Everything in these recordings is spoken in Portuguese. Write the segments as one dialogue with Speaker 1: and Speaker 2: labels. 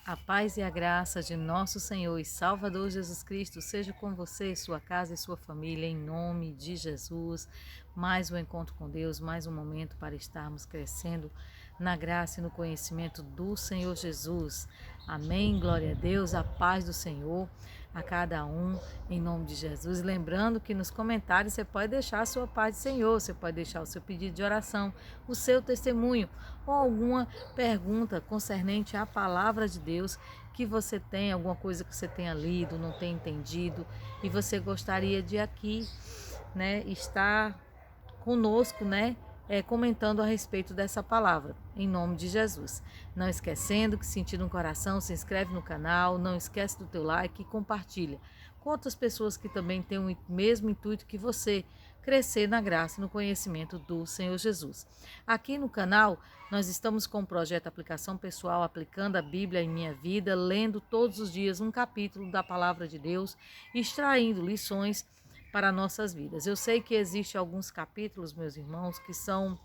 Speaker 1: A paz e a graça de nosso Senhor e Salvador Jesus Cristo seja com você, sua casa e sua família, em nome de Jesus. Mais um encontro com Deus, mais um momento para estarmos crescendo na graça e no conhecimento do Senhor Jesus. Amém. Glória a Deus, a paz do Senhor a cada um, em nome de Jesus. Lembrando que nos comentários você pode deixar a sua paz do Senhor, você pode deixar o seu pedido de oração, o seu testemunho ou alguma pergunta concernente à palavra de Deus que você tem, alguma coisa que você tenha lido, não tenha entendido e você gostaria de aqui, estar conosco, comentando a respeito dessa palavra, em nome de Jesus. Não esquecendo que, sentir no coração, se inscreve no canal, não esquece do teu like e compartilha com outras pessoas que também têm o mesmo intuito que você, crescer na graça e no conhecimento do Senhor Jesus. Aqui no canal, nós estamos com o projeto Aplicação Pessoal, aplicando a Bíblia em minha vida, lendo todos os dias um capítulo da Palavra de Deus, extraindo lições para nossas vidas. Eu sei que existem alguns capítulos, meus irmãos, que são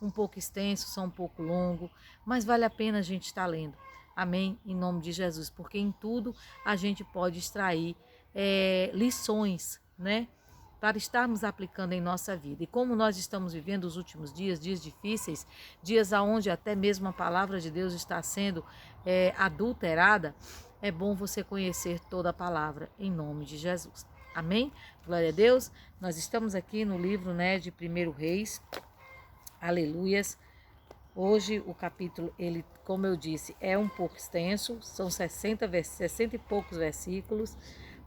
Speaker 1: um pouco extensos, são um pouco longos, mas vale a pena a gente estar lendo. Amém? Em nome de Jesus, porque em tudo a gente pode extrair lições, para estarmos aplicando em nossa vida. E como nós estamos vivendo os últimos dias, dias difíceis, dias onde até mesmo a palavra de Deus está sendo adulterada, é bom você conhecer toda a palavra em nome de Jesus. Amém? Glória a Deus. Nós estamos aqui no livro de 1 Reis. Aleluias. Hoje o capítulo, ele, como eu disse, é um pouco extenso, são 60 e poucos versículos,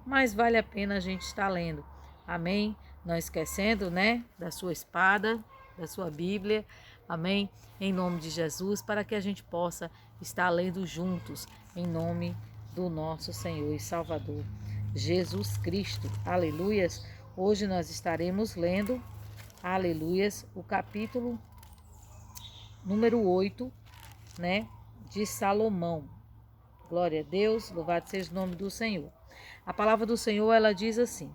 Speaker 1: mas vale a pena a gente estar lendo. Amém? Não esquecendo, da sua espada, da sua Bíblia. Amém? Em nome de Jesus, para que a gente possa estar lendo juntos, em nome do nosso Senhor e Salvador Jesus Cristo. Aleluias. Hoje nós estaremos lendo, aleluias, o capítulo número 8, de Salomão. Glória a Deus, louvado seja o nome do Senhor. A palavra do Senhor, ela diz assim: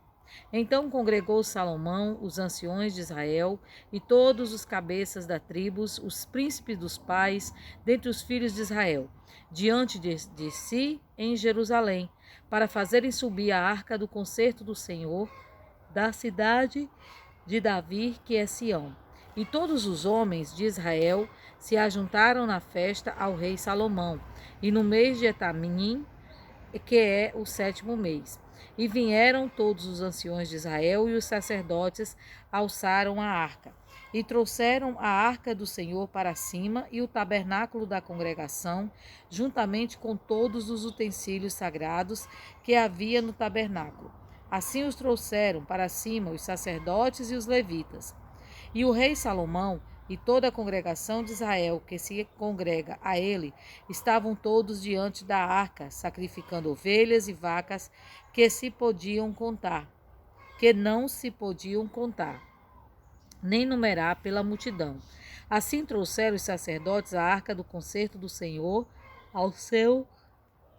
Speaker 1: Então congregou Salomão os anciões de Israel e todos os cabeças da tribos, os príncipes dos pais, dentre os filhos de Israel, diante de si em Jerusalém, para fazerem subir a arca do concerto do Senhor, da cidade de Davi, que é Sião. E todos os homens de Israel se ajuntaram na festa ao rei Salomão, e no mês de Etamim, que é o 7º mês. E vieram todos os anciões de Israel e os sacerdotes alçaram a arca. E trouxeram a arca do Senhor para cima e o tabernáculo da congregação, juntamente com todos os utensílios sagrados que havia no tabernáculo. Assim os trouxeram para cima os sacerdotes e os levitas. E o rei Salomão e toda a congregação de Israel, que se congrega a ele, estavam todos diante da arca, sacrificando ovelhas e vacas que não se podiam contar, nem numerar pela multidão. Assim trouxeram os sacerdotes a arca do concerto do Senhor ao seu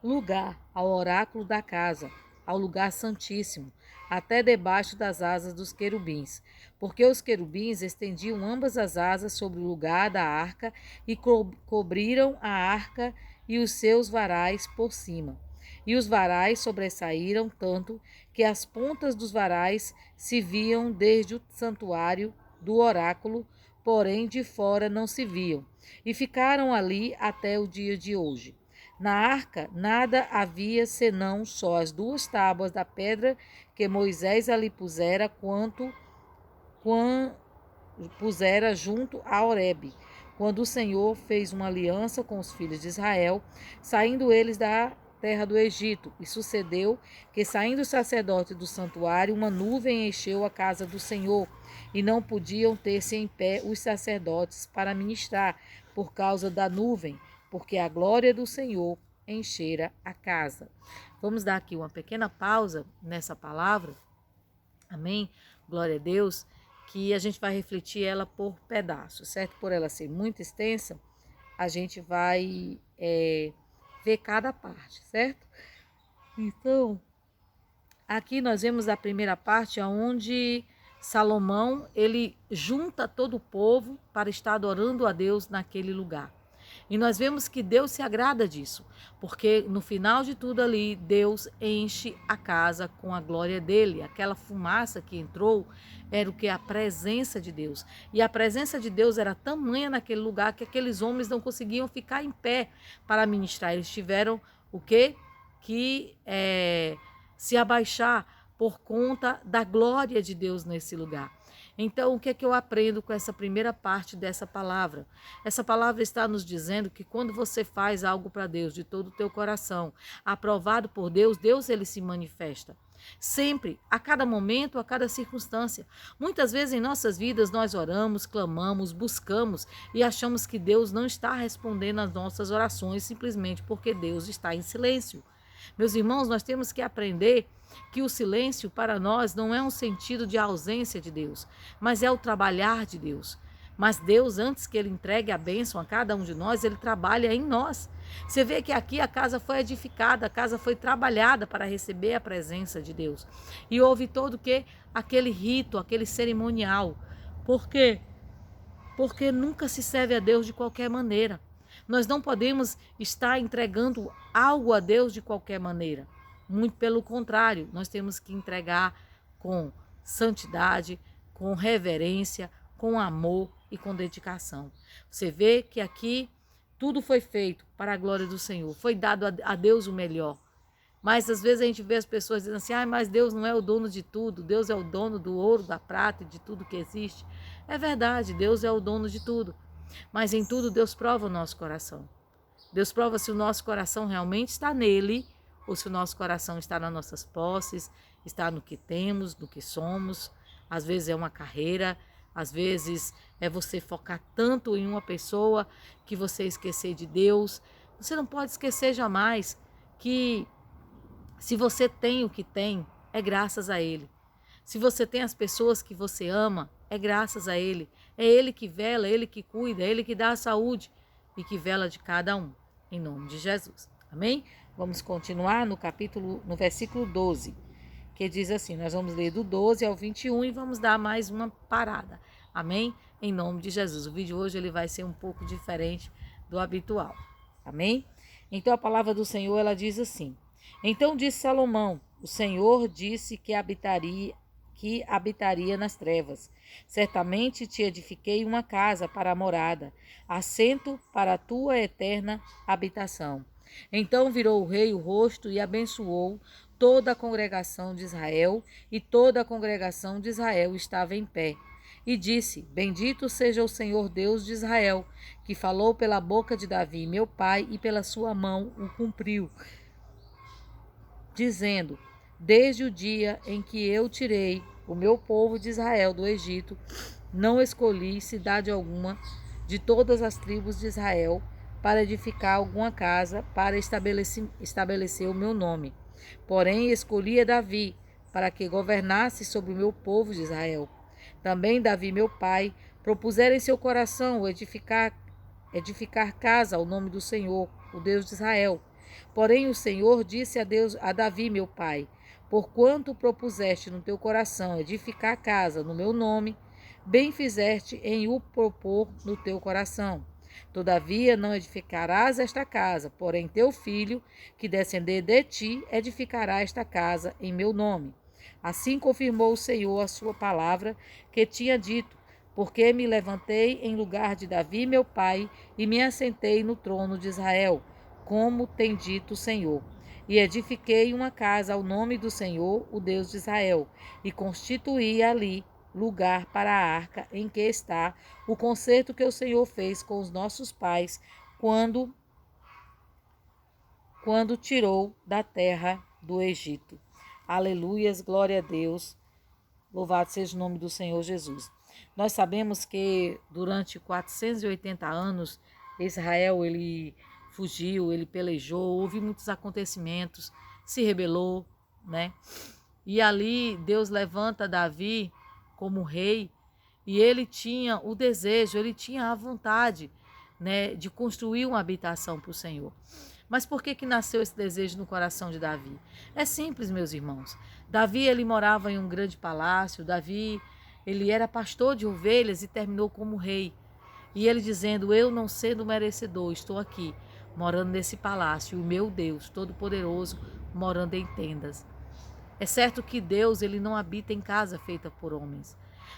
Speaker 1: lugar, ao oráculo da casa, ao lugar santíssimo, até debaixo das asas dos querubins, porque os querubins estendiam ambas as asas sobre o lugar da arca e cobriram a arca e os seus varais por cima. E os varais sobressaíram tanto que as pontas dos varais se viam desde o santuário do oráculo, porém de fora não se viam, e ficaram ali até o dia de hoje. Na arca nada havia senão só as 2 tábuas da pedra que Moisés ali pusera pusera junto a Horebe, quando o Senhor fez uma aliança com os filhos de Israel, saindo eles da terra do Egito. E sucedeu que, saindo os sacerdotes do santuário, uma nuvem encheu a casa do Senhor, e não podiam ter-se em pé os sacerdotes para ministrar, por causa da nuvem, porque a glória do Senhor enchera a casa. Vamos dar aqui uma pequena pausa nessa palavra. Amém? Glória a Deus. Que a gente vai refletir ela por pedaços, certo? Por ela ser muito extensa, a gente vai ver cada parte, certo? Então, aqui nós vemos a primeira parte onde Salomão, ele junta todo o povo para estar adorando a Deus naquele lugar. E nós vemos que Deus se agrada disso, porque no final de tudo ali, Deus enche a casa com a glória dele. Aquela fumaça que entrou era o que? A presença de Deus. E a presença de Deus era tamanha naquele lugar que aqueles homens não conseguiam ficar em pé para ministrar. Eles tiveram o quê? Que se abaixar por conta da glória de Deus nesse lugar. Então, o que é que eu aprendo com essa primeira parte dessa palavra? Essa palavra está nos dizendo que quando você faz algo para Deus de todo o teu coração, aprovado por Deus, Deus ele se manifesta. Sempre, a cada momento, a cada circunstância. Muitas vezes em nossas vidas nós oramos, clamamos, buscamos e achamos que Deus não está respondendo às nossas orações simplesmente porque Deus está em silêncio. Meus irmãos, nós temos que aprender que o silêncio para nós não é um sentido de ausência de Deus, mas é o trabalhar de Deus. Mas Deus, antes que ele entregue a bênção a cada um de nós, ele trabalha em nós. Você vê que aqui a casa foi edificada, a casa foi trabalhada para receber a presença de Deus. E houve todo que aquele rito, aquele cerimonial. Por quê? Porque nunca se serve a Deus de qualquer maneira. Nós não podemos estar entregando algo a Deus de qualquer maneira. Muito pelo contrário, nós temos que entregar com santidade, com reverência, com amor e com dedicação. Você vê que aqui tudo foi feito para a glória do Senhor. Foi dado a Deus o melhor. Mas às vezes a gente vê as pessoas dizendo assim, mas Deus não é o dono de tudo, Deus é o dono do ouro, da prata e de tudo que existe. É verdade, Deus é o dono de tudo. Mas em tudo Deus prova o nosso coração. Deus prova se o nosso coração realmente está nele ou se o nosso coração está nas nossas posses, está no que temos, no que somos. Às vezes é uma carreira, às vezes é você focar tanto em uma pessoa que você esquecer de Deus. Você não pode esquecer jamais que se você tem o que tem, é graças a Ele. Se você tem as pessoas que você ama, é graças a Ele. É Ele que vela, é Ele que cuida, é Ele que dá a saúde e que vela de cada um. Em nome de Jesus. Amém? Vamos continuar no versículo 12, que diz assim, nós vamos ler do 12 ao 21 e vamos dar mais uma parada. Amém? Em nome de Jesus. O vídeo hoje ele vai ser um pouco diferente do habitual. Amém? Então a palavra do Senhor ela diz assim, então disse Salomão, o Senhor disse que habitaria nas trevas. Certamente te edifiquei uma casa para a morada, assento para a tua eterna habitação. Então virou o rei o rosto e abençoou toda a congregação de Israel, e toda a congregação de Israel estava em pé. E disse, bendito seja o Senhor Deus de Israel, que falou pela boca de Davi, meu pai, e pela sua mão o cumpriu, dizendo, desde o dia em que eu tirei o meu povo de Israel do Egito, não escolhi cidade alguma de todas as tribos de Israel para edificar alguma casa para estabelecer o meu nome. Porém, escolhi a Davi para que governasse sobre o meu povo de Israel. Também Davi, meu pai, propusera em seu coração edificar casa ao nome do Senhor, o Deus de Israel. Porém o Senhor disse a Davi, meu pai, porquanto propuseste no teu coração edificar casa no meu nome, bem fizeste em o propor no teu coração. Todavia não edificarás esta casa, porém teu filho, que descender de ti, edificará esta casa em meu nome. Assim confirmou o Senhor a sua palavra que tinha dito, porque me levantei em lugar de Davi, meu pai, e me assentei no trono de Israel, como tem dito o Senhor. E edifiquei uma casa ao nome do Senhor, o Deus de Israel, e constituí ali lugar para a arca em que está o concerto que o Senhor fez com os nossos pais quando tirou da terra do Egito. Aleluias, glória a Deus, louvado seja o nome do Senhor Jesus. Nós sabemos que durante 480 anos Israel ele fugiu, ele pelejou, houve muitos acontecimentos, se rebelou, né? E ali Deus levanta Davi como rei e ele tinha o desejo, ele tinha a vontade, né, de construir uma habitação para o Senhor. Mas por que nasceu esse desejo no coração de Davi? É simples, meus irmãos. Davi ele morava em um grande palácio, Davi ele era pastor de ovelhas e terminou como rei. E ele dizendo, eu não sendo merecedor, estou aqui, morando nesse palácio, e o meu Deus Todo-Poderoso morando em tendas. É certo que Deus, ele não habita em casa feita por homens,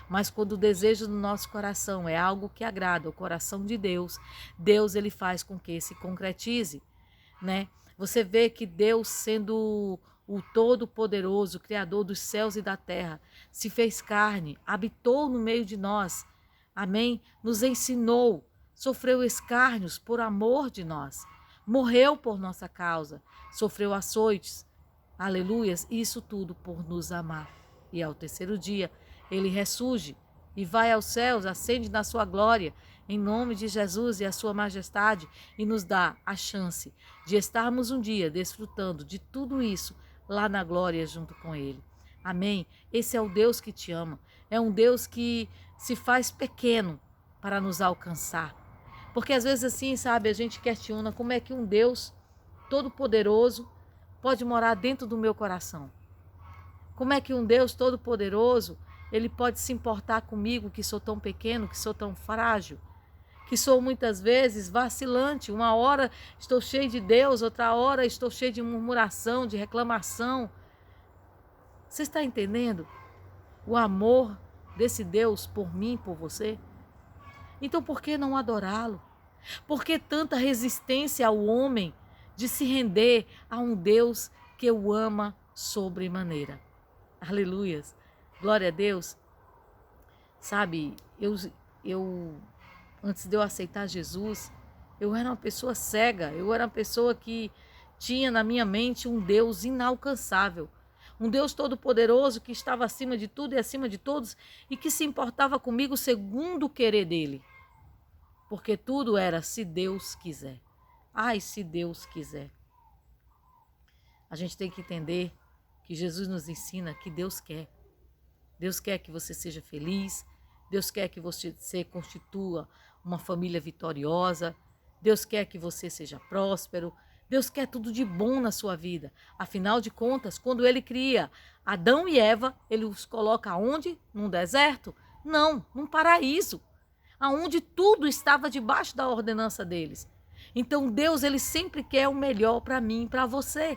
Speaker 1: mas quando o desejo do nosso coração é algo que agrada o coração de Deus, Deus ele faz com que se concretize, né? Você vê que Deus, sendo o Todo-Poderoso, Criador dos céus e da terra, se fez carne, habitou no meio de nós, amém? Nos ensinou, sofreu escárnios por amor de nós, morreu por nossa causa, sofreu açoites, aleluias, isso tudo por nos amar. E ao terceiro dia, ele ressurge e vai aos céus, ascende na sua glória, em nome de Jesus e a sua majestade, e nos dá a chance de estarmos um dia desfrutando de tudo isso lá na glória junto com ele. Amém? Esse é o Deus que te ama. É um Deus que se faz pequeno para nos alcançar. Porque às vezes assim, sabe, a gente questiona como é que um Deus todo-poderoso pode morar dentro do meu coração. Como é que um Deus todo-poderoso, ele pode se importar comigo que sou tão pequeno, que sou tão frágil, que sou muitas vezes vacilante. Uma hora estou cheio de Deus, outra hora estou cheio de murmuração, de reclamação. Você está entendendo o amor desse Deus por mim, por você? Então por que não adorá-lo? Por que tanta resistência ao homem de se render a um Deus que o ama sobremaneira? Aleluias. Glória a Deus. Sabe, eu antes de eu aceitar Jesus, eu era uma pessoa cega, eu era uma pessoa que tinha na minha mente um Deus inalcançável, um Deus todo-poderoso que estava acima de tudo e acima de todos e que se importava comigo segundo o querer dele. Porque tudo era se Deus quiser. Ai, se Deus quiser. A gente tem que entender que Jesus nos ensina que Deus quer. Deus quer que você seja feliz. Deus quer que você constitua uma família vitoriosa. Deus quer que você seja próspero. Deus quer tudo de bom na sua vida. Afinal de contas, quando ele cria Adão e Eva, ele os coloca onde? Num deserto? Não, num paraíso, aonde tudo estava debaixo da ordenança deles. Então Deus, ele sempre quer o melhor para mim e para você.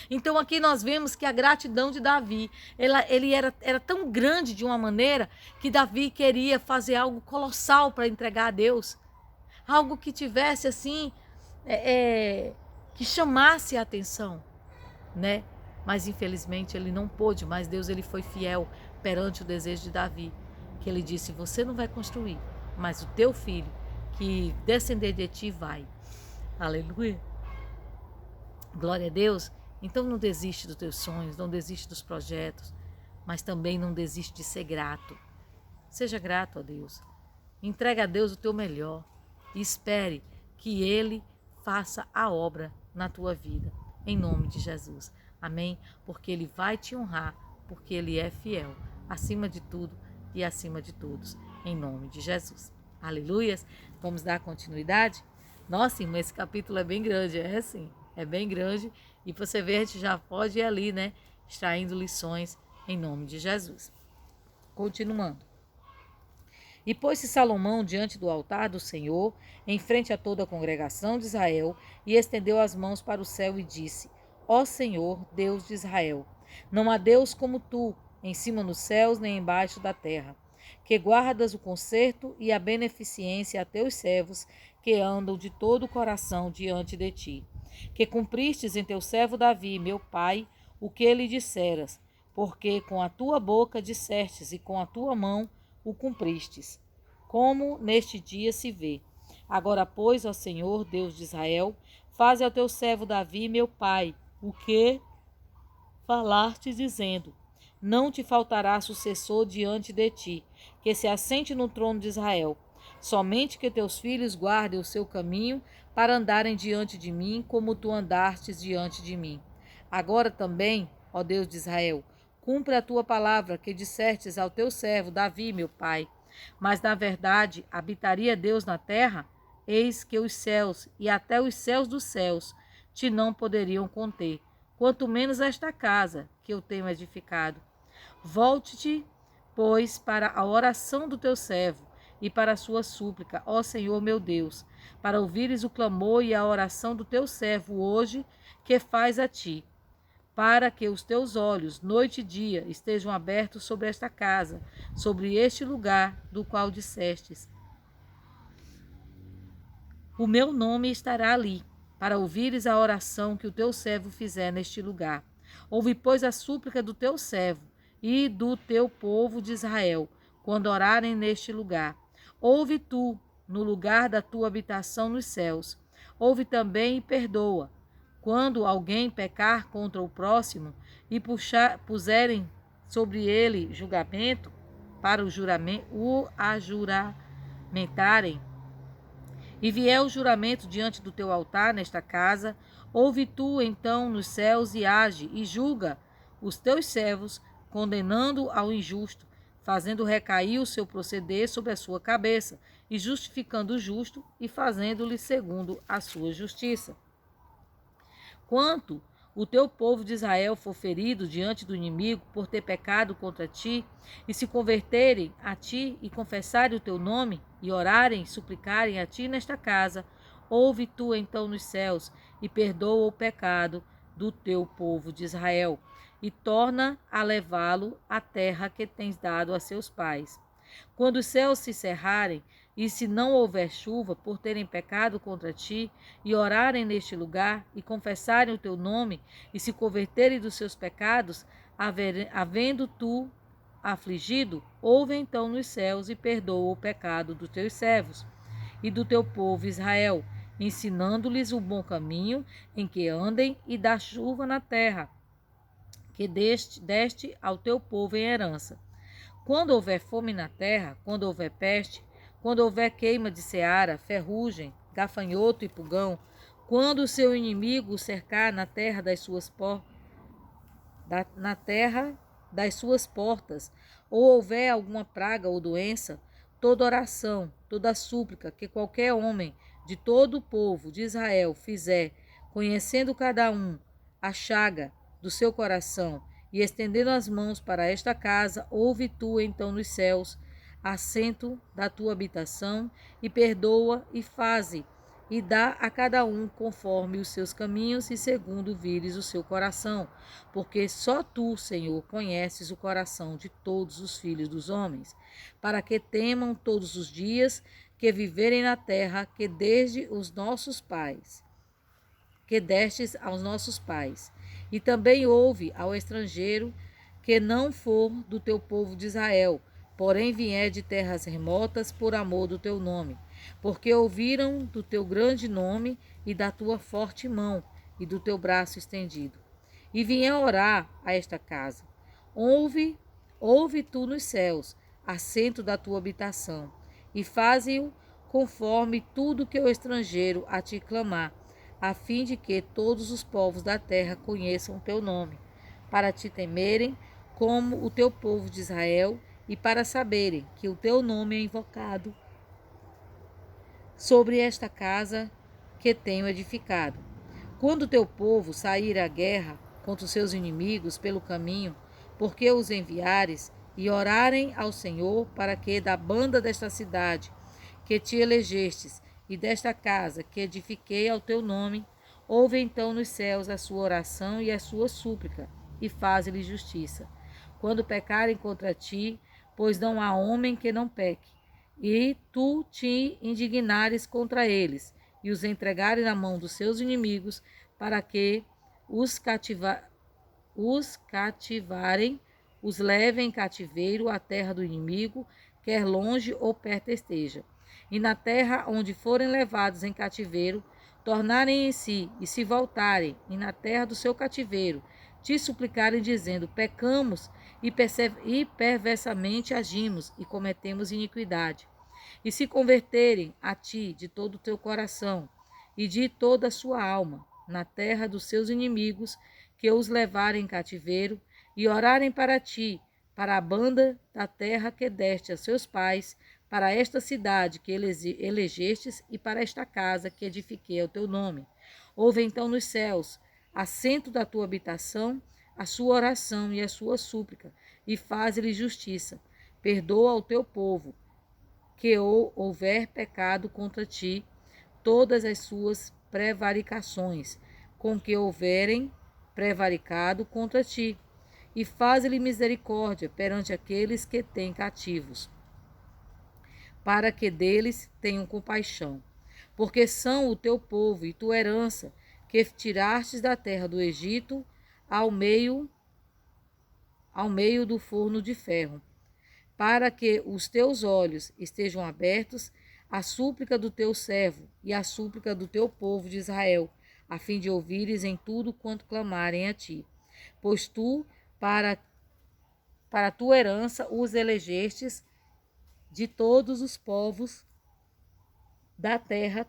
Speaker 1: Então aqui nós vemos que a gratidão de Davi, ele era tão grande de uma maneira que Davi queria fazer algo colossal para entregar a Deus. Algo que tivesse assim, que chamasse a atenção, né? Mas infelizmente ele não pôde, mas Deus ele foi fiel perante o desejo de Davi, que ele disse, você não vai construir, mas o teu filho que descender de ti vai. Aleluia. Glória a Deus. Então não desiste dos teus sonhos, não desiste dos projetos, mas também não desiste de ser grato. Seja grato a Deus. Entrega a Deus o teu melhor e espere que Ele faça a obra na tua vida, em nome de Jesus. Amém? Porque Ele vai te honrar, porque Ele é fiel, acima de tudo e acima de todos, em nome de Jesus. Aleluias! Vamos dar continuidade? Nossa, irmã, esse capítulo é bem grande, é bem grande, e você vê, a gente já pode ir ali, né, extraindo lições em nome de Jesus. Continuando. E pôs-se Salomão diante do altar do Senhor, em frente a toda a congregação de Israel, e estendeu as mãos para o céu e disse, ó Senhor, Deus de Israel, não há Deus como tu, em cima nos céus nem embaixo da terra, que guardas o conserto e a beneficência a teus servos, que andam de todo o coração diante de ti. Que cumpristes em teu servo Davi, meu pai, o que ele disseras, porque com a tua boca dissestes e com a tua mão o cumpristes, como neste dia se vê. Agora, pois, ó Senhor, Deus de Israel, faze ao teu servo Davi, meu pai, o que falaste dizendo, não te faltará sucessor diante de ti, que se assente no trono de Israel. Somente que teus filhos guardem o seu caminho para andarem diante de mim, como tu andastes diante de mim. Agora também, ó Deus de Israel, cumpre a tua palavra que dissestes ao teu servo Davi, meu pai. Mas, na verdade, habitaria Deus na terra? Eis que os céus e até os céus dos céus te não poderiam conter, quanto menos esta casa que eu tenho edificado. Volte-te, pois, para a oração do teu servo, e para a sua súplica, ó Senhor meu Deus, para ouvires o clamor e a oração do teu servo hoje, que faz a ti, para que os teus olhos, noite e dia, estejam abertos sobre esta casa, sobre este lugar do qual dissestes: o meu nome estará ali, para ouvires a oração que o teu servo fizer neste lugar. Ouve, pois, a súplica do teu servo e do teu povo de Israel, quando orarem neste lugar. Ouve tu, no lugar da tua habitação nos céus. Ouve também e perdoa. Quando alguém pecar contra o próximo e puserem sobre ele julgamento, para o ajuramentarem, e vier o juramento diante do teu altar nesta casa, ouve tu então nos céus e age, e julga os teus servos, condenando ao injusto, fazendo recair o seu proceder sobre a sua cabeça, e justificando o justo, e fazendo-lhe segundo a sua justiça. Quanto o teu povo de Israel for ferido diante do inimigo por ter pecado contra ti, e se converterem a ti e confessarem o teu nome, e orarem e suplicarem a ti nesta casa, ouve tu então nos céus, e perdoa o pecado do teu povo de Israel, e torna a levá-lo à terra que tens dado a seus pais. Quando os céus se cerrarem, e se não houver chuva por terem pecado contra ti, e orarem neste lugar, e confessarem o teu nome, e se converterem dos seus pecados, havendo tu afligido, ouve então nos céus e perdoa o pecado dos teus servos e do teu povo Israel, ensinando-lhes o bom caminho em que andem, e dá chuva na terra, que deste ao teu povo em herança. Quando houver fome na terra, quando houver peste, quando houver queima de seara, ferrugem, gafanhoto e pulgão, quando o seu inimigo o cercar na terra das suas portas, ou houver alguma praga ou doença, toda oração, toda súplica que qualquer homem de todo o povo de Israel fizer, conhecendo cada um a chaga do seu coração, e estendendo as mãos para esta casa, ouve tu então nos céus, assento da tua habitação, e perdoa e faze, e dá a cada um conforme os seus caminhos e segundo vires o seu coração, porque só tu, Senhor, conheces o coração de todos os filhos dos homens, para que temam todos os dias que viverem na terra que destes aos nossos pais. E também ouve ao estrangeiro que não for do teu povo de Israel, porém vier de terras remotas por amor do teu nome, porque ouviram do teu grande nome e da tua forte mão e do teu braço estendido. E vier orar a esta casa. Ouve tu nos céus, assento da tua habitação, e faze-o conforme tudo que o estrangeiro a te clamar, a fim de que todos os povos da terra conheçam o teu nome, para te temerem como o teu povo de Israel, e para saberem que o teu nome é invocado sobre esta casa que tenho edificado. Quando o teu povo sair à guerra contra os seus inimigos pelo caminho, porque os enviares, e orarem ao Senhor para que da banda desta cidade que te elegestes, e desta casa que edifiquei ao teu nome, ouve então nos céus a sua oração e a sua súplica, e faze-lhe justiça. Quando pecarem contra ti, pois não há homem que não peque, e tu te indignares contra eles, e os entregares na mão dos seus inimigos, para que os cativarem, os levem em cativeiro à terra do inimigo, quer longe ou perto esteja. E na terra onde forem levados em cativeiro, tornarem em si e se voltarem, e na terra do seu cativeiro, te suplicarem, dizendo: pecamos e perversamente agimos e cometemos iniquidade. E se converterem a ti de todo o teu coração e de toda a sua alma, na terra dos seus inimigos, que os levarem em cativeiro, e orarem para ti, para a banda da terra que deste a seus pais, para esta cidade que elegestes e para esta casa que edifiquei ao teu nome. Ouve então nos céus, assento da tua habitação, a sua oração e a sua súplica, e faze-lhe justiça. Perdoa ao teu povo, que houver pecado contra ti, todas as suas prevaricações, com que houverem prevaricado contra ti, e faze-lhe misericórdia perante aqueles que têm cativos, para que deles tenham compaixão, porque são o teu povo e tua herança, que tirastes da terra do Egito ao meio do forno de ferro, para que os teus olhos estejam abertos à súplica do teu servo e à súplica do teu povo de Israel, a fim de ouvires em tudo quanto clamarem a ti. Pois tu, para a tua herança, os elegestes de todos os povos da terra,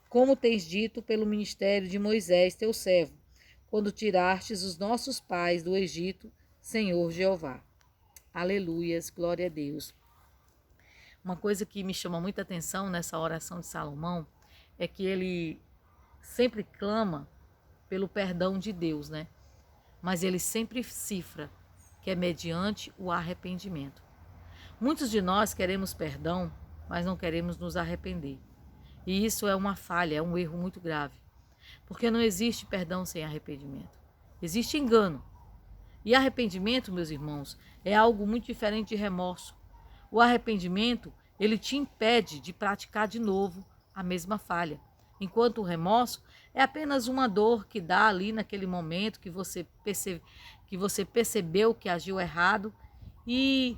Speaker 1: como tens dito pelo ministério de Moisés, teu servo, quando tirastes os nossos pais do Egito, Senhor Jeová. Aleluias, glória a Deus. Uma coisa que me chama muita atenção nessa oração de Salomão é que ele sempre clama pelo perdão de Deus, né? Mas ele sempre cifra que é mediante o arrependimento. Muitos de nós queremos perdão, mas não queremos nos arrepender. E isso é uma falha, é um erro muito grave. Porque não existe perdão sem arrependimento. Existe engano. E arrependimento, meus irmãos, é algo muito diferente de remorso. O arrependimento, ele te impede de praticar de novo a mesma falha. Enquanto o remorso é apenas uma dor que dá ali naquele momento que você percebeu que agiu errado. E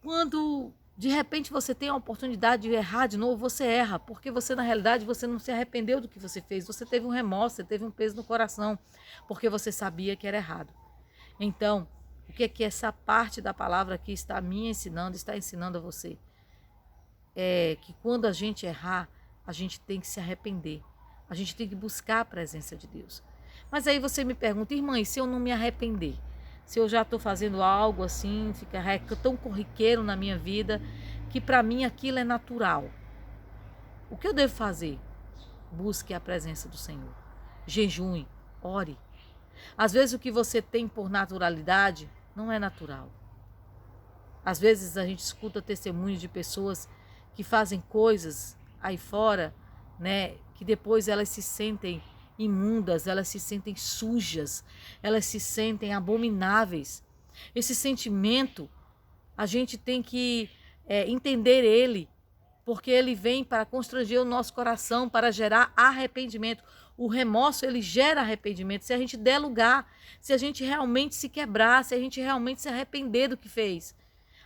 Speaker 1: quando de repente você tem a oportunidade de errar de novo, você erra, porque você na realidade você não se arrependeu do que você fez, você teve um remorso, você teve um peso no coração, porque você sabia que era errado. Então, o que é que essa parte da palavra aqui está me ensinando, está ensinando a você? É que quando a gente errar, a gente tem que se arrepender, a gente tem que buscar a presença de Deus. Mas aí você me pergunta, irmã, e se eu não me arrepender? Se eu já estou fazendo algo assim, fica tão corriqueiro na minha vida, que para mim aquilo é natural. O que eu devo fazer? Busque a presença do Senhor. Jejue, ore. Às vezes o que você tem por naturalidade não é natural. Às vezes a gente escuta testemunhos de pessoas que fazem coisas aí fora, né, que depois elas se sentem imundas, elas se sentem sujas, elas se sentem abomináveis. Esse sentimento, a gente tem que entender ele, porque ele vem para constranger o nosso coração, para gerar arrependimento. O remorso, ele gera arrependimento, se a gente der lugar, se a gente realmente se quebrar, se a gente realmente se arrepender do que fez.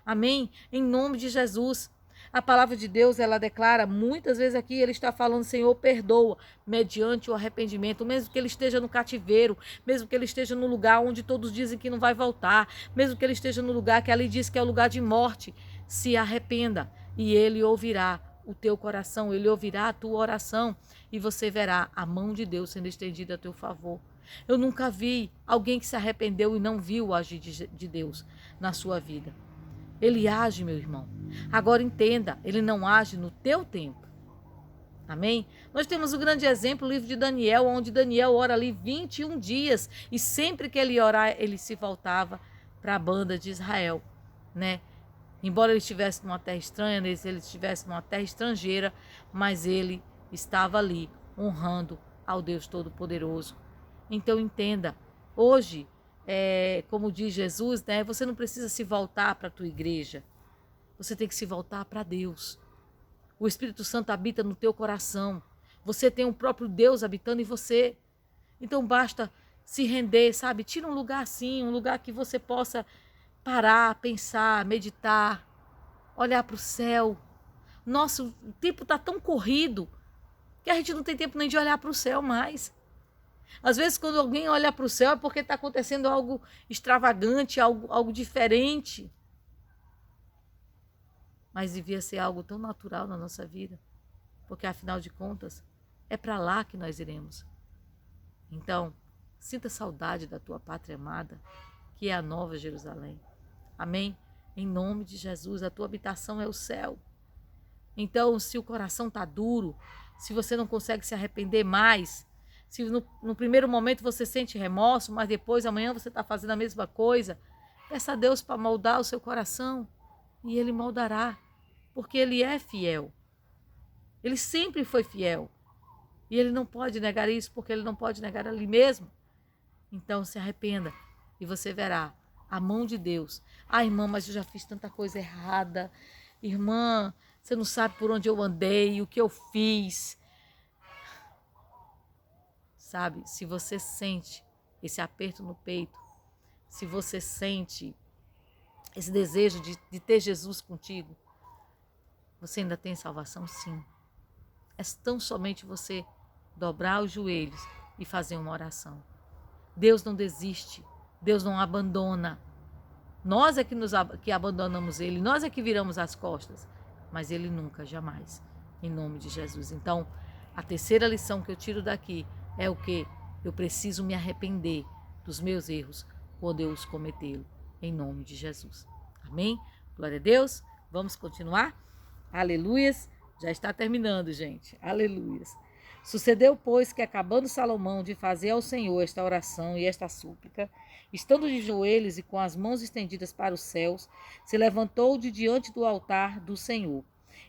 Speaker 1: Amém? Em nome de Jesus. A palavra de Deus, ela declara, muitas vezes aqui ele está falando, Senhor, perdoa, mediante o arrependimento, mesmo que ele esteja no cativeiro, mesmo que ele esteja no lugar onde todos dizem que não vai voltar, mesmo que ele esteja no lugar que ali diz que é o lugar de morte, se arrependa e ele ouvirá o teu coração, ele ouvirá a tua oração e você verá a mão de Deus sendo estendida a teu favor. Eu nunca vi alguém que se arrependeu e não viu o agir de Deus na sua vida. Ele age, meu irmão. Agora entenda, ele não age no teu tempo. Amém? Nós temos o grande exemplo, o livro de Daniel, onde Daniel ora ali 21 dias e sempre que ele orar, ele se voltava para a banda de Israel, né? Embora ele estivesse numa terra estranha, ele estivesse numa terra estrangeira, mas ele estava ali honrando ao Deus Todo-Poderoso. Então entenda, hoje, como diz Jesus, né, você não precisa se voltar para a tua igreja, você tem que se voltar para Deus. O Espírito Santo habita no teu coração, você tem o próprio Deus habitando em você, então basta se render, sabe? Tira um lugar assim, um lugar que você possa parar, pensar, meditar, olhar para o céu. Nossa, o tempo está tão corrido que a gente não tem tempo nem de olhar para o céu mais. Às vezes, quando alguém olha para o céu, é porque está acontecendo algo extravagante, algo diferente. Mas devia ser algo tão natural na nossa vida, porque, afinal de contas, é para lá que nós iremos. Então, sinta saudade da tua pátria amada, que é a Nova Jerusalém. Amém? Em nome de Jesus, a tua habitação é o céu. Então, se o coração está duro, se você não consegue se arrepender mais, se no primeiro momento você sente remorso, mas depois, amanhã você está fazendo a mesma coisa, peça a Deus para moldar o seu coração e ele moldará, porque ele é fiel. Ele sempre foi fiel. E ele não pode negar isso, porque ele não pode negar ali mesmo. Então se arrependa e você verá a mão de Deus. Ah, irmã, mas eu já fiz tanta coisa errada. Irmã, você não sabe por onde eu andei, o que eu fiz. Sabe, se você sente esse aperto no peito, se você sente esse desejo de ter Jesus contigo, você ainda tem salvação, sim. É tão somente você dobrar os joelhos e fazer uma oração. Deus não desiste, Deus não abandona. Nós é que abandonamos Ele, nós é que viramos as costas, mas Ele nunca, jamais, em nome de Jesus. Então, a terceira lição que eu tiro daqui é o que? Eu preciso me arrepender dos meus erros quando eu os cometê-lo, em nome de Jesus. Amém? Glória a Deus. Vamos continuar? Aleluias. Já está terminando, gente. Aleluias. Sucedeu, pois, que acabando Salomão de fazer ao Senhor esta oração e esta súplica, estando de joelhos e com as mãos estendidas para os céus, se levantou de diante do altar do Senhor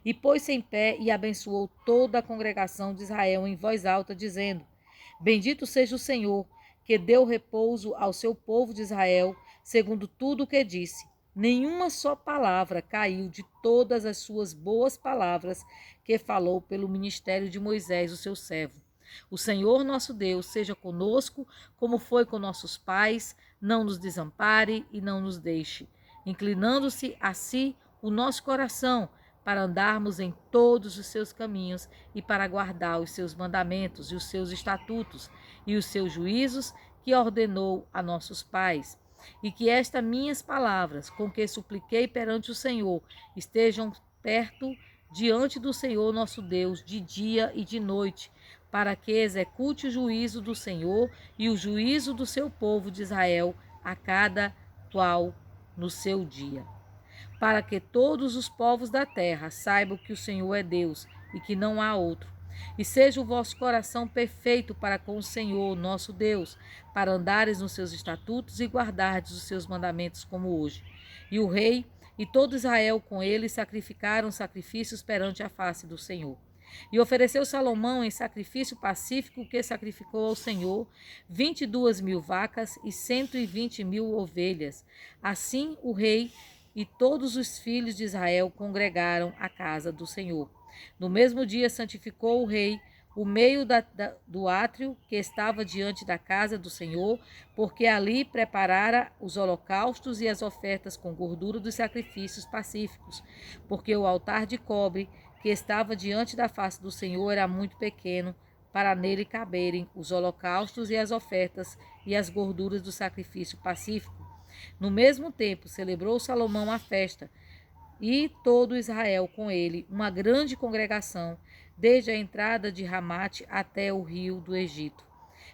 Speaker 1: e pôs-se em pé e abençoou toda a congregação de Israel em voz alta, dizendo: Bendito seja o Senhor, que deu repouso ao seu povo de Israel, segundo tudo o que disse. Nenhuma só palavra caiu de todas as suas boas palavras que falou pelo ministério de Moisés, o seu servo. O Senhor nosso Deus seja conosco, como foi com nossos pais, não nos desampare e não nos deixe, inclinando-se a si o nosso coração, para andarmos em todos os seus caminhos e para guardar os seus mandamentos e os seus estatutos e os seus juízos que ordenou a nossos pais. E que estas minhas palavras, com que supliquei perante o Senhor, estejam perto diante do Senhor nosso Deus, de dia e de noite, para que execute o juízo do Senhor e o juízo do seu povo de Israel, a cada qual no seu dia. Para que todos os povos da terra saibam que o Senhor é Deus e que não há outro. E seja o vosso coração perfeito para com o Senhor, nosso Deus, para andares nos seus estatutos e guardardes os seus mandamentos como hoje. E o rei e todo Israel com ele sacrificaram sacrifícios perante a face do Senhor. E ofereceu Salomão em sacrifício pacífico o que sacrificou ao Senhor 22.000 vacas e 120.000 ovelhas. Assim o rei e todos os filhos de Israel congregaram a casa do Senhor. No mesmo dia santificou o rei o meio do átrio que estava diante da casa do Senhor, porque ali preparara os holocaustos e as ofertas com gordura dos sacrifícios pacíficos, porque o altar de cobre que estava diante da face do Senhor era muito pequeno, para nele caberem os holocaustos e as ofertas e as gorduras do sacrifício pacífico. No mesmo tempo celebrou Salomão a festa, e todo Israel com ele, uma grande congregação, desde a entrada de Ramate até o rio do Egito,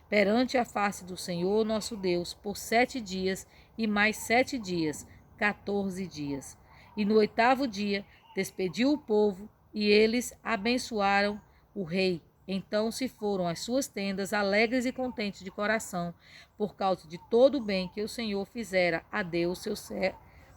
Speaker 1: perante a face do Senhor nosso Deus, por 7 dias e mais 7 dias, 14 dias. E no 8º dia despediu o povo, e eles abençoaram o rei. Então se foram às suas tendas, alegres e contentes de coração, por causa de todo o bem que o Senhor fizera a Deus,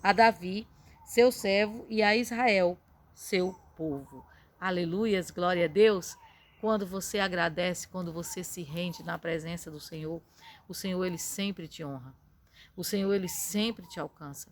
Speaker 1: a Davi, seu servo, e a Israel, seu povo. Aleluias, glória a Deus. Quando você agradece, quando você se rende na presença do Senhor, o Senhor, ele sempre te honra. O Senhor, ele sempre te alcança.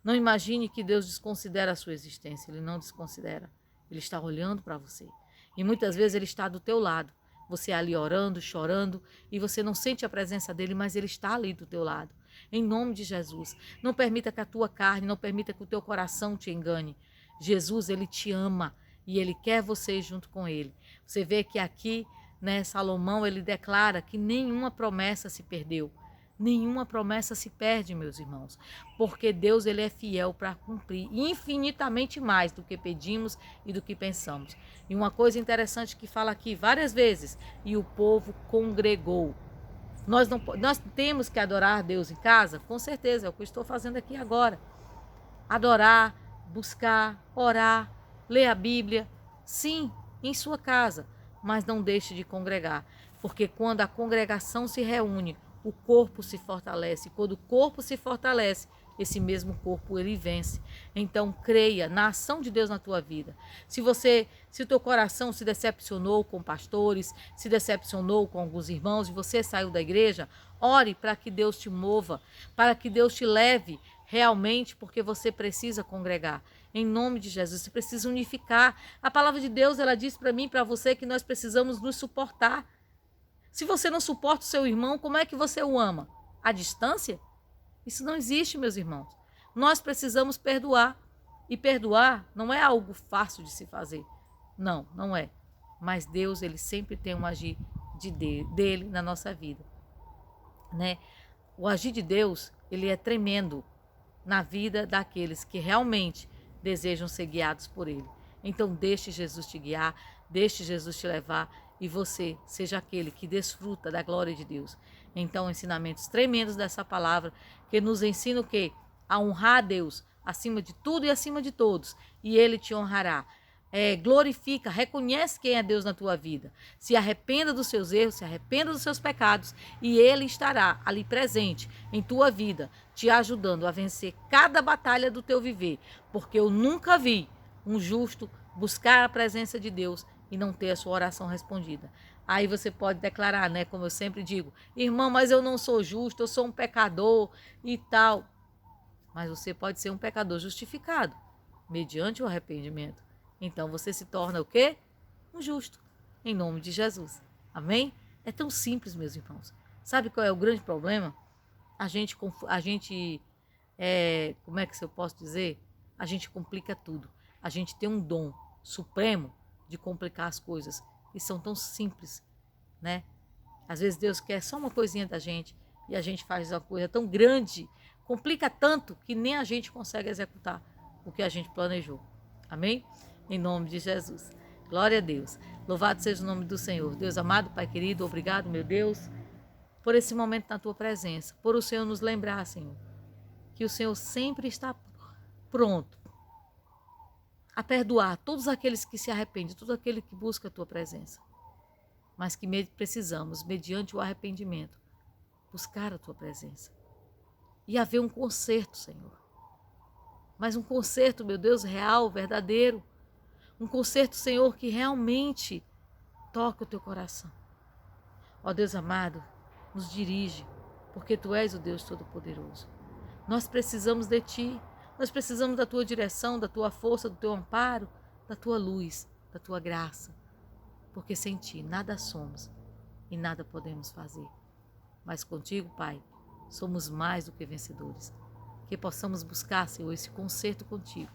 Speaker 1: Não imagine que Deus desconsidera a sua existência. Ele não desconsidera. Ele está olhando para você. E muitas vezes ele está do teu lado. Você ali orando, chorando, e você não sente a presença dele, mas ele está ali do teu lado. Em nome de Jesus, não permita que a tua carne, não permita que o teu coração te engane. Jesus, ele te ama e ele quer você junto com ele. Você vê que aqui, né, Salomão, ele declara que nenhuma promessa se perdeu. Nenhuma promessa se perde, meus irmãos, porque Deus, ele é fiel para cumprir infinitamente mais do que pedimos e do que pensamos. E uma coisa interessante que fala aqui várias vezes, e o povo congregou. Nós temos que adorar Deus em casa? Com certeza, é o que eu estou fazendo aqui agora. Adorar, buscar, orar, ler a Bíblia, sim, em sua casa, mas não deixe de congregar, porque quando a congregação se reúne, o corpo se fortalece. Quando o corpo se fortalece, esse mesmo corpo ele vence. Então creia na ação de Deus na tua vida. Se o teu coração se decepcionou com pastores, se decepcionou com alguns irmãos e você saiu da igreja, ore para que Deus te mova, para que Deus te leve realmente, porque você precisa congregar. Em nome de Jesus, você precisa unificar. A palavra de Deus, ela diz para mim e para você que nós precisamos nos suportar. Se você não suporta o seu irmão, como é que você o ama? À distância? Isso não existe, meus irmãos. Nós precisamos perdoar. E perdoar não é algo fácil de se fazer. Não, não é. Mas Deus, ele sempre tem um agir dele na nossa vida, né? O agir de Deus, ele é tremendo na vida daqueles que realmente desejam ser guiados por ele. Então deixe Jesus te guiar, deixe Jesus te levar e você seja aquele que desfruta da glória de Deus. Então, ensinamentos tremendos dessa palavra que nos ensina o quê? A honrar a Deus acima de tudo e acima de todos, e ele te honrará. Glorifica, reconhece quem é Deus na tua vida, se arrependa dos seus erros, se arrependa dos seus pecados e ele estará ali presente em tua vida, te ajudando a vencer cada batalha do teu viver, porque eu nunca vi um justo buscar a presença de Deus e não ter a sua oração respondida. Aí você pode declarar, né, como eu sempre digo, irmão, mas eu não sou justo, eu sou um pecador e tal. Mas você pode ser um pecador justificado, mediante o arrependimento. Então você se torna o quê? Um justo, em nome de Jesus. Amém? É tão simples, meus irmãos. Sabe qual é o grande problema? Como é que eu posso dizer? A gente complica tudo. A gente tem um dom supremo de complicar as coisas que são tão simples, né? Às vezes Deus quer só uma coisinha da gente e a gente faz uma coisa tão grande, complica tanto que nem a gente consegue executar o que a gente planejou. Amém? Em nome de Jesus. Glória a Deus. Louvado seja o nome do Senhor. Deus amado, Pai querido, obrigado, meu Deus, por esse momento na tua presença, por o Senhor nos lembrar, Senhor, que o Senhor sempre está pronto a perdoar todos aqueles que se arrependem, todo aquele que busca a tua presença. Mas que precisamos, mediante o arrependimento, buscar a tua presença. E haver um conserto, Senhor. Mas um conserto, meu Deus, real, verdadeiro. Um conserto, Senhor, que realmente toque o teu coração. Ó Deus amado, nos dirige, porque tu és o Deus Todo-Poderoso. Nós precisamos de ti. Nós precisamos da tua direção, da tua força, do teu amparo, da tua luz, da tua graça. Porque sem ti nada somos e nada podemos fazer. Mas contigo, Pai, somos mais do que vencedores. Que possamos buscar, Senhor, esse conserto contigo.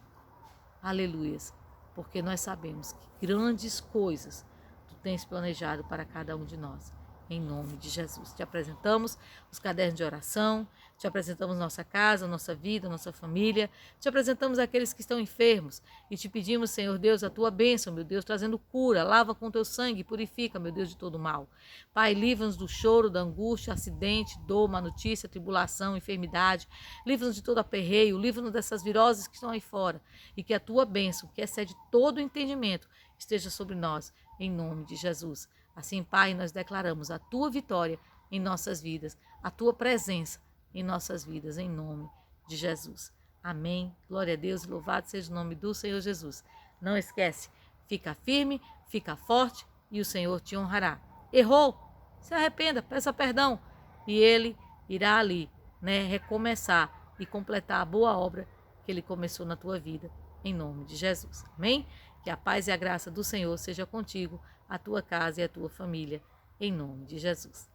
Speaker 1: Aleluias. Porque nós sabemos que grandes coisas tu tens planejado para cada um de nós. Em nome de Jesus. Te apresentamos os cadernos de oração, te apresentamos nossa casa, nossa vida, nossa família, te apresentamos aqueles que estão enfermos e te pedimos, Senhor Deus, a tua bênção, meu Deus, trazendo cura, lava com teu sangue, purifica, meu Deus, de todo mal. Pai, livra-nos do choro, da angústia, acidente, dor, má notícia, tribulação, enfermidade, livra-nos de todo aperreio, livra-nos dessas viroses que estão aí fora e que a tua bênção, que excede todo o entendimento, esteja sobre nós, em nome de Jesus. Assim, Pai, nós declaramos a tua vitória em nossas vidas, a tua presença em nossas vidas, em nome de Jesus. Amém. Glória a Deus, louvado seja o nome do Senhor Jesus. Não esquece, fica firme, fica forte e o Senhor te honrará. Errou? Se arrependa, peça perdão e ele irá ali, né, recomeçar e completar a boa obra que ele começou na tua vida, em nome de Jesus. Amém? Que a paz e a graça do Senhor seja contigo, a tua casa e a tua família, em nome de Jesus.